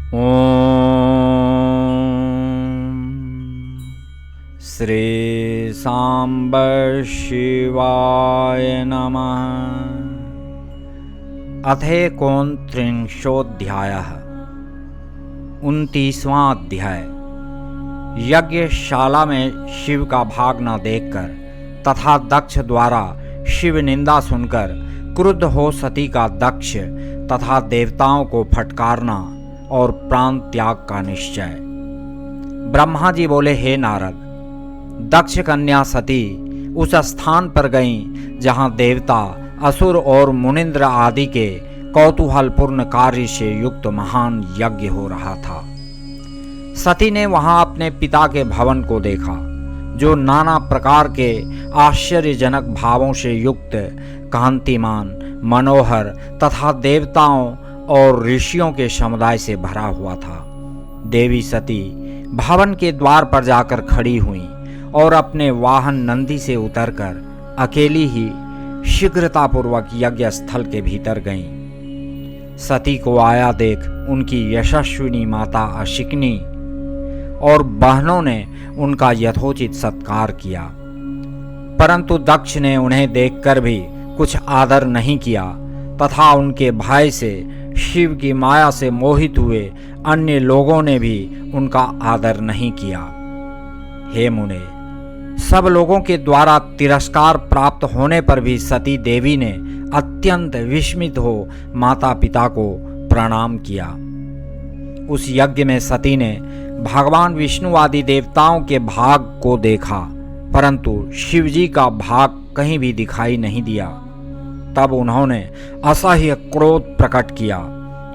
ओम श्री सांब शिवाय नमः। अथेकोनत्रिंशोऽध्यायः 29वां अध्याय। यज्ञशाला में शिव का भागना देखकर तथा दक्ष द्वारा शिव निंदा सुनकर क्रुद्ध हो सती का दक्ष तथा देवताओं को फटकारना और प्राण त्याग का निश्चय। ब्रह्मा जी बोले, हे नारद, दक्ष कन्या सती उस स्थान पर गईं जहां देवता, असुर और मुनिंद्र आदि के कौतूहलपूर्ण कार्य से युक्त महान यज्ञ हो रहा था। सती ने वहां अपने पिता के भवन को देखा, जो नाना प्रकार के आश्चर्यजनक भावों से युक्त, कांतिमान, मनोहर तथा देवताओं और ऋषियों के समुदाय से भरा हुआ था। देवी सती भवन के द्वार पर जाकर खड़ी हुई और अपने वाहन नंदी से उतरकर अकेली ही शीघ्रतापूर्वक यज्ञ स्थल के भीतर गईं। सती को आया देख उनकी यशस्विनी माता अशिकनी और बहनों ने उनका यथोचित सत्कार किया, परंतु दक्ष ने उन्हें देखकर भी कुछ आदर नहीं किया तथा उनके भय से शिव की माया से मोहित हुए अन्य लोगों ने भी उनका आदर नहीं किया। हे मुने, सब लोगों के द्वारा तिरस्कार प्राप्त होने पर भी सती देवी ने अत्यंत विस्मित हो माता पिता को प्रणाम किया। उस यज्ञ में सती ने भगवान विष्णु आदि देवताओं के भाग को देखा, परंतु शिवजी का भाग कहीं भी दिखाई नहीं दिया। तब उन्होंने असह्य क्रोध प्रकट किया।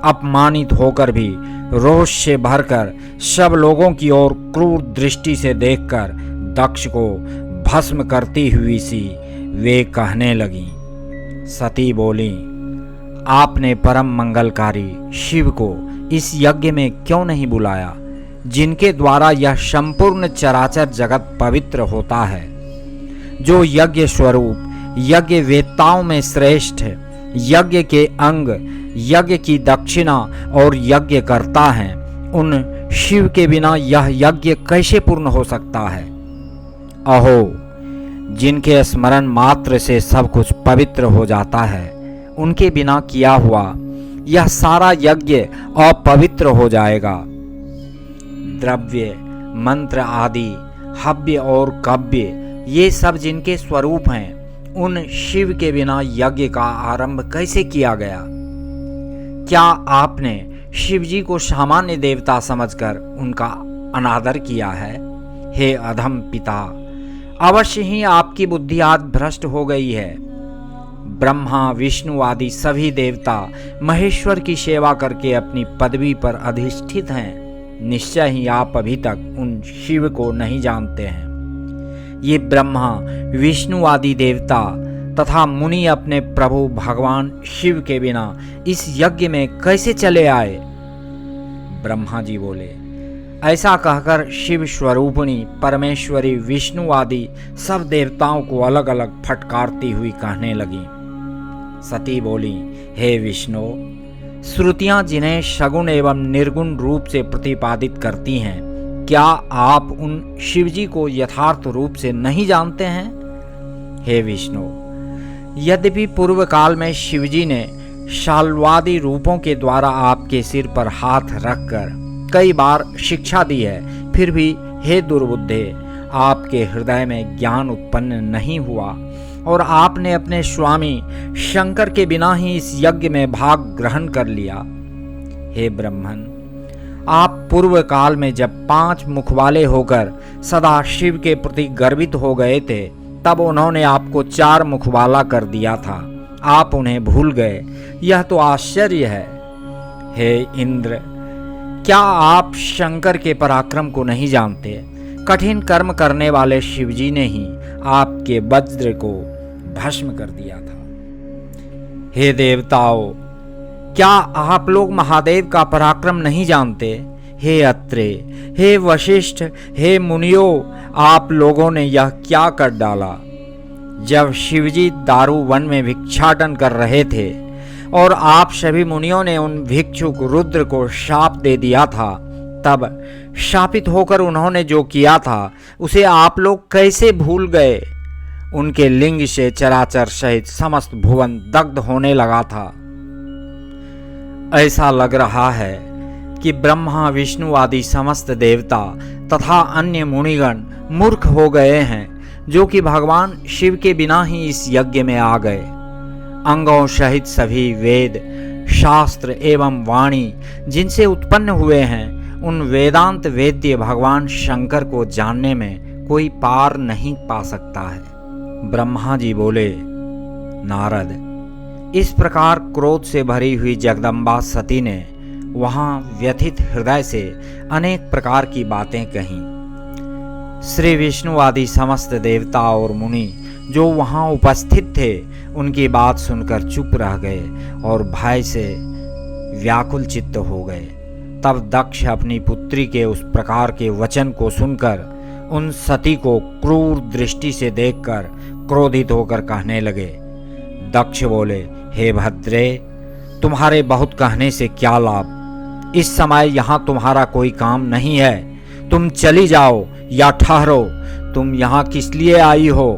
अपमानित होकर भी रोष से भरकर सब लोगों की ओर क्रूर दृष्टि से देखकर दक्ष को भस्म करती हुई सी वे कहने लगी। सती बोली, आपने परम मंगलकारी शिव को इस यज्ञ में क्यों नहीं बुलाया, जिनके द्वारा यह संपूर्ण चराचर जगत पवित्र होता है। जो यज्ञ स्वरूप, यज्ञ वेत्ताओं में श्रेष्ठ, यज्ञ के अंग, यज्ञ की दक्षिणा और यज्ञ करता है, उन शिव के बिना यह यज्ञ कैसे पूर्ण हो सकता है। अहो, जिनके स्मरण मात्र से सब कुछ पवित्र हो जाता है, उनके बिना किया हुआ यह सारा यज्ञ अपवित्र हो जाएगा। द्रव्य, मंत्र आदि, हव्य और कव्य, ये सब जिनके स्वरूप हैं, उन शिव के बिना यज्ञ का आरंभ कैसे किया गया। क्या आपने शिवजी को सामान्य देवता समझकर उनका अनादर किया है। हे अधम पिता, अवश्य ही आपकी बुद्धि आज भ्रष्ट हो गई है। ब्रह्मा, विष्णु आदि सभी देवता महेश्वर की सेवा करके अपनी पदवी पर अधिष्ठित हैं। निश्चय ही आप अभी तक उन शिव को नहीं जानते हैं। ये ब्रह्मा, विष्णु आदि देवता तथा मुनि अपने प्रभु भगवान शिव के बिना इस यज्ञ में कैसे चले आए। ब्रह्मा जी बोले, ऐसा कहकर शिव स्वरूपिणी परमेश्वरी विष्णु आदि सब देवताओं को अलग अलग फटकारती हुई कहने लगी। सती बोली, हे विष्णु, श्रुतियां जिन्हें सगुण एवं निर्गुण रूप से प्रतिपादित करती हैं, क्या आप उन शिवजी को यथार्थ रूप से नहीं जानते हैं। हे विष्णु, यद्यपि पूर्व काल में शिवजी ने शाल्वादि रूपों के द्वारा आपके सिर पर हाथ रखकर कई बार शिक्षा दी है, फिर भी हे दुर्बुद्धे, आपके हृदय में ज्ञान उत्पन्न नहीं हुआ और आपने अपने स्वामी शंकर के बिना ही इस यज्ञ में भाग ग्रहण कर लिया। हे ब्रह्मन, आप पूर्व काल में जब 5 मुख वाले होकर सदा शिव के प्रति गर्वित हो गए थे, तब उन्होंने आपको 4 मुख वाला कर दिया था। आप उन्हें भूल गए, यह तो आश्चर्य है। हे इंद्र, क्या आप शंकर के पराक्रम को नहीं जानते। कठिन कर्म करने वाले शिवजी ने ही आपके वज्र को भस्म कर दिया था। हे देवताओं, क्या आप लोग महादेव का पराक्रम नहीं जानते। हे अत्रे, हे वशिष्ठ, हे मुनियों, आप लोगों ने यह क्या कर डाला। जब शिवजी दारू वन में भिक्षाटन कर रहे थे, और आप सभी मुनियों ने उन भिक्षुक रुद्र को शाप दे दिया था, तब शापित होकर उन्होंने जो किया था उसे आप लोग कैसे भूल गए? उनके लिंग से चराचर सहित समस्त भुवन दग्ध होने लगा था। ऐसा लग रहा है कि ब्रह्मा विष्णु आदि समस्त देवता तथा अन्य मुनिगण मूर्ख हो गए हैं, जो कि भगवान शिव के बिना ही इस यज्ञ में आ गए। अंगों सहित सभी वेद शास्त्र एवं वाणी जिनसे उत्पन्न हुए हैं, उन वेदांत वेद्य भगवान शंकर को जानने में कोई पार नहीं पा सकता है। ब्रह्मा जी बोले, नारद, इस प्रकार क्रोध से भरी हुई जगदम्बा सती ने वहां व्यथित हृदय से अनेक प्रकार की बातें कहीं। श्री विष्णु आदि समस्त देवता और मुनि जो वहां उपस्थित थे, उनकी बात सुनकर चुप रह गए और भय से व्याकुल चित्त हो गए। तब दक्ष अपनी पुत्री के उस प्रकार के वचन को सुनकर उन सती को क्रूर दृष्टि से देखकर क्रोधित होकर कहने लगे। दक्ष बोले, हे भद्रे, तुम्हारे बहुत कहने से क्या लाभ? इस समय यहाँ तुम्हारा कोई काम नहीं है। तुम चली जाओ या ठहरो। तुम यहाँ किस लिए आई हो?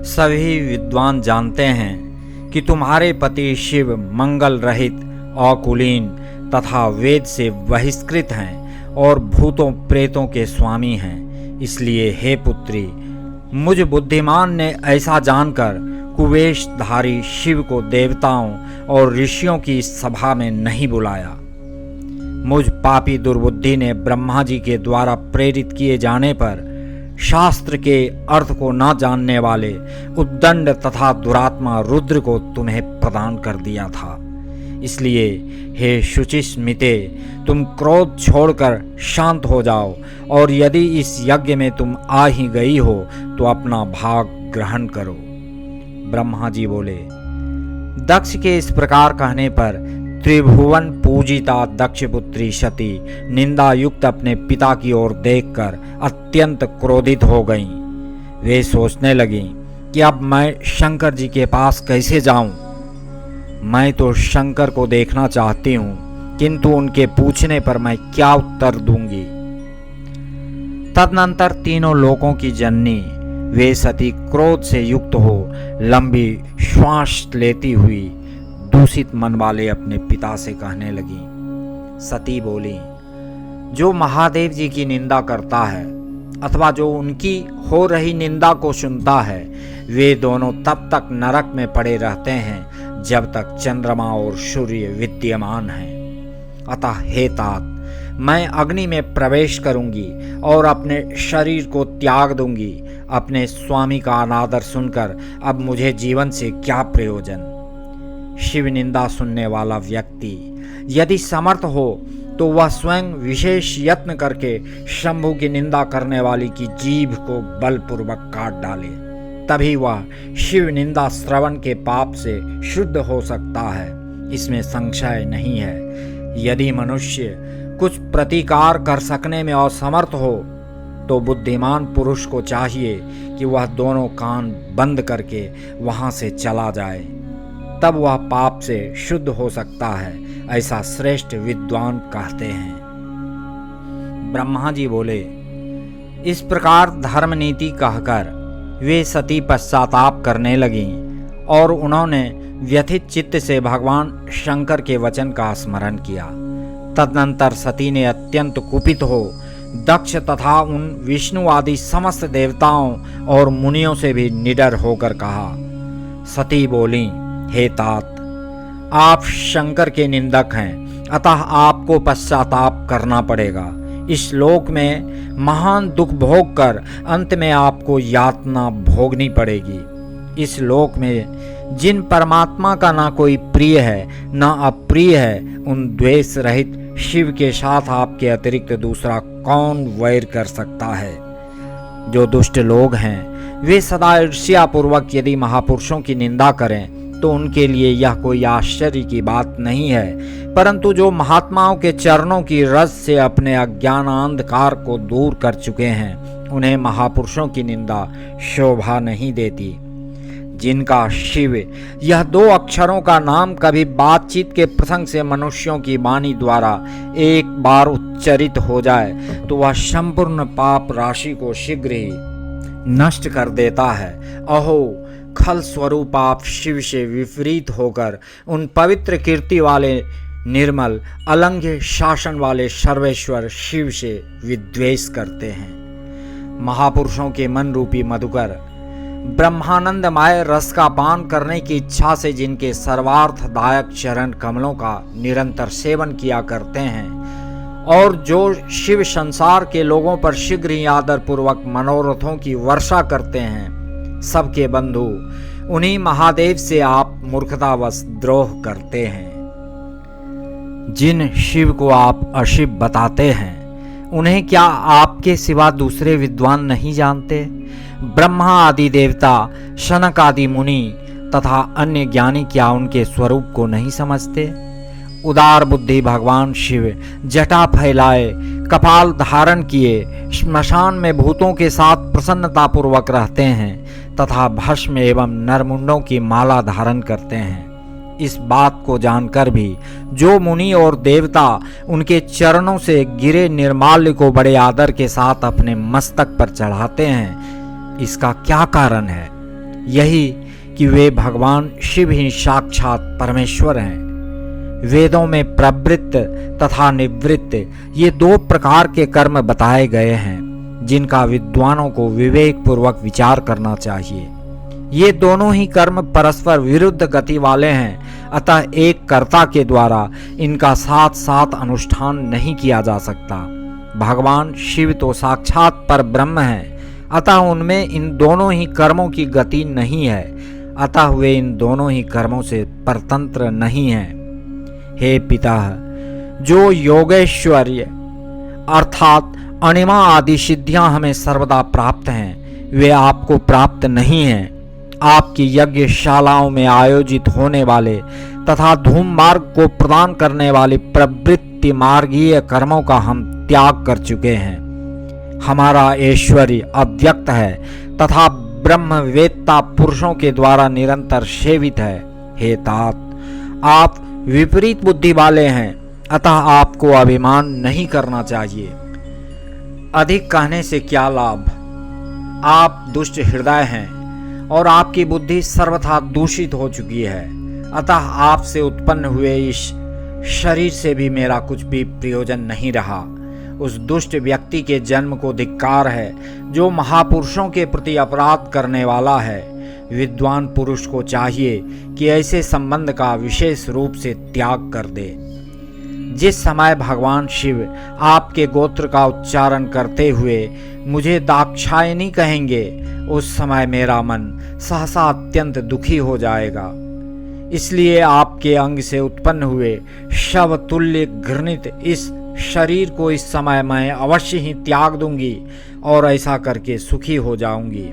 सभी विद्वान जानते हैं कि तुम्हारे पति शिव मंगल रहित, अकुलीन तथा वेद से बहिष्कृत हैं और भूतों प्रेतों के स्वामी हैं। इसलिए हे पुत्री, मुझ बुद्धिमान ने ऐसा जानकर कुवेशधारी शिव को देवताओं और ऋषियों की सभा में नहीं बुलाया। मुझ पापी दुर्बुद्धि ने ब्रह्मा जी के द्वारा प्रेरित किए जाने पर शास्त्र के अर्थ को न जानने वाले उद्दंड तथा दुरात्मा रुद्र को तुम्हें प्रदान कर दिया था। इसलिए हे शुचिस्मिते, तुम क्रोध छोड़कर शांत हो जाओ, और यदि इस यज्ञ में तुम आ ही गई हो तो अपना भाग ग्रहण करो। ब्रह्मा जी बोले। दक्ष के इस प्रकार कहने पर त्रिभुवन पूजिता दक्षपुत्री सती निंदा युक्त अपने पिता की ओर देखकर अत्यंत क्रोधित हो गईं। वे सोचने लगीं कि अब मैं शंकर जी के पास कैसे जाऊं? मैं तो शंकर को देखना चाहती हूं, किंतु उनके पूछने पर मैं क्या उत्तर दूंगी? तदनंतर तीनों लोकों की जननी वे सती क्रोध से युक्त हो लंबी श्वास लेती हुई दूषित मन वाले अपने पिता से कहने लगी। सती बोली, जो महादेव जी की निंदा करता है अथवा जो उनकी हो रही निंदा को सुनता है, वे दोनों तब तक नरक में पड़े रहते हैं जब तक चंद्रमा और सूर्य विद्यमान हैं। अतः हे तात, मैं अग्नि में प्रवेश करूंगी और अपने शरीर को त्याग दूंगी। अपने स्वामी का अनादर सुनकर अब मुझे जीवन से क्या प्रयोजन? शिव निंदा सुनने वाला व्यक्ति यदि समर्थ हो तो वह स्वयं विशेष यत्न करके शंभु की निंदा करने वाली की जीभ को बलपूर्वक काट डाले, तभी वह शिव निंदा श्रवण के पाप से शुद्ध हो सकता है। इसमें संशय नहीं है। यदि मनुष्य कुछ प्रतिकार कर सकने में असमर्थ हो तो बुद्धिमान पुरुष को चाहिए कि वह दोनों कान बंद करके वहां से चला जाए, तब वह पाप से शुद्ध हो सकता है, ऐसा श्रेष्ठ विद्वान कहते हैं। ब्रह्मा जी बोले। इस प्रकार धर्म नीति कहकर वे सती पश्चाताप करने लगीं और उन्होंने व्यथित चित्त से भगवान शंकर के वचन का स्मरण किया। तदनंतर सती ने अत्यंत कुपित हो दक्ष तथा उन विष्णु आदि समस्त देवताओं और मुनियों से भी निडर होकर कहा। सती बोली, हे तात, आप शंकर के निंदक हैं, अतः आपको पश्चाताप करना पड़ेगा। इस लोक में महान दुख भोग कर अंत में आपको यातना भोगनी पड़ेगी। इस लोक में जिन परमात्मा का ना कोई प्रिय है ना अप्रिय है, उन द्वेष रहित शिव के साथ आपके अतिरिक्त दूसरा कौन वैर कर सकता है? जो दुष्ट लोग हैं वे सदा ईर्ष्यापूर्वक यदि महापुरुषों की निंदा करें तो उनके लिए यह कोई आश्चर्य की बात नहीं है, परंतु जो महात्माओं के चरणों की रस से अपने अज्ञानांधकार को दूर कर चुके हैं, उन्हें महापुरुषों की निंदा शोभा नहीं देती। जिनका शिव यह 2 अक्षरों का नाम कभी बातचीत के प्रसंग से मनुष्यों की वाणी द्वारा एक बार उच्चरित हो जाए तो वह संपूर्ण पाप राशि को शीघ्र ही नष्ट कर देता है। अहो, खल स्वरूप आप शिव से विपरीत होकर उन पवित्र कीर्ति वाले निर्मल अलंघ्य शासन वाले सर्वेश्वर शिव से विद्वेष करते हैं। महापुरुषों के मन रूपी मधुकर ब्रह्मानंदमय रस का पान करने की इच्छा से जिनके सर्वार्थदायक चरण कमलों का निरंतर सेवन किया करते हैं और जो शिव संसार के लोगों पर शीघ्र ही आदर पूर्वक मनोरथों की वर्षा करते हैं, सबके बंधु उन्हीं महादेव से आप मूर्खतावश द्रोह करते हैं। जिन शिव को आप अशिव बताते हैं उन्हें क्या आपके सिवा दूसरे विद्वान नहीं जानते? ब्रह्मा आदि देवता, शनक आदि मुनि तथा अन्य ज्ञानी क्या उनके स्वरूप को नहीं समझते? उदार बुद्धि भगवान शिव जटा फैलाए, कपाल धारण किए, श्मशान में भूतों के साथ प्रसन्नता पूर्वक रहते हैं तथा भस्म एवं नरमुंडों की माला धारण करते हैं। इस बात को जानकर भी जो मुनि और देवता उनके चरणों से गिरे निर्माल्य को बड़े आदर के साथ अपने मस्तक पर चढ़ाते हैं, इसका क्या कारण है? यही कि वे भगवान शिव ही साक्षात परमेश्वर हैं। वेदों में प्रवृत्त तथा निवृत्त ये 2 प्रकार के कर्म बताए गए हैं जिनका विद्वानों को विवेक पूर्वक विचार करना चाहिए। ये दोनों ही कर्म परस्पर विरुद्ध गति वाले हैं, अतः एक कर्ता के द्वारा इनका साथ साथ अनुष्ठान नहीं किया जा सकता। भगवान शिव तो साक्षात पर ब्रह्म है, अतः उनमें इन दोनों ही कर्मों की गति नहीं है, अतः वे इन दोनों ही कर्मों से परतंत्र नहीं हैं। हे पिता, जो योगेश्वर्य अर्थात अणिमा आदि सिद्धियां हमें सर्वदा प्राप्त हैं, वे आपको प्राप्त नहीं हैं। आपकी यज्ञशालाओं में आयोजित होने वाले तथा धूम मार्ग को प्रदान करने वाली प्रवृत्ति मार्गीय कर्मों का हम त्याग कर चुके हैं। हमारा ऐश्वर्य अव्यक्त है तथा ब्रह्मवेत्ता पुरुषों के द्वारा निरंतर सेवित है। हे तात, आप विपरीत बुद्धि वाले हैं, अतः आपको अभिमान नहीं करना चाहिए। अधिक कहने से क्या लाभ? आप दुष्ट हृदय हैं और आपकी बुद्धि सर्वथा दूषित हो चुकी है, अतः आपसे उत्पन्न हुए इस शरीर से भी मेरा कुछ भी प्रयोजन नहीं रहा। उस दुष्ट व्यक्ति के जन्म को धिक्कार है जो महापुरुषों के प्रति अपराध करने वाला है। विद्वान पुरुष को चाहिए कि ऐसे संबंध का विशेष रूप से त्याग कर दे। जिस समय भगवान शिव आपके गोत्र का उच्चारण करते हुए मुझे दाक्षायणी कहेंगे, उस समय मेरा मन सहसा अत्यंत दुखी हो जाएगा। इसलिए आपके अंग से उत्पन्न हुए शव तुल्य घृणित इस शरीर को इस समय मैं अवश्य ही त्याग दूंगी और ऐसा करके सुखी हो जाऊंगी।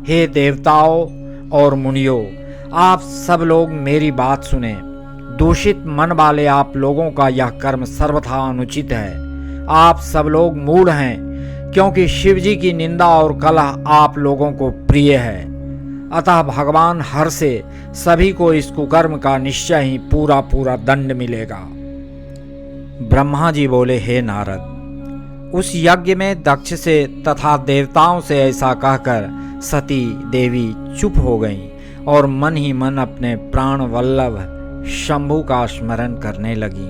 हे देवताओं और मुनियों, आप सब लोग मेरी बात सुने। दूषित मन वाले आप लोगों का यह कर्म सर्वथा अनुचित है। आप सब लोग मूढ़ हैं, क्योंकि शिवजी की निंदा और कलह आप लोगों को प्रिय है। अतः भगवान हर से सभी को इस कुकर्म का निश्चय ही पूरा पूरा दंड मिलेगा। ब्रह्मा जी बोले, हे नारद, उस यज्ञ में दक्ष से तथा देवताओं से ऐसा कहकर सती देवी चुप हो गईं और मन ही मन अपने प्राण वल्लभ शंभु का स्मरण करने लगी।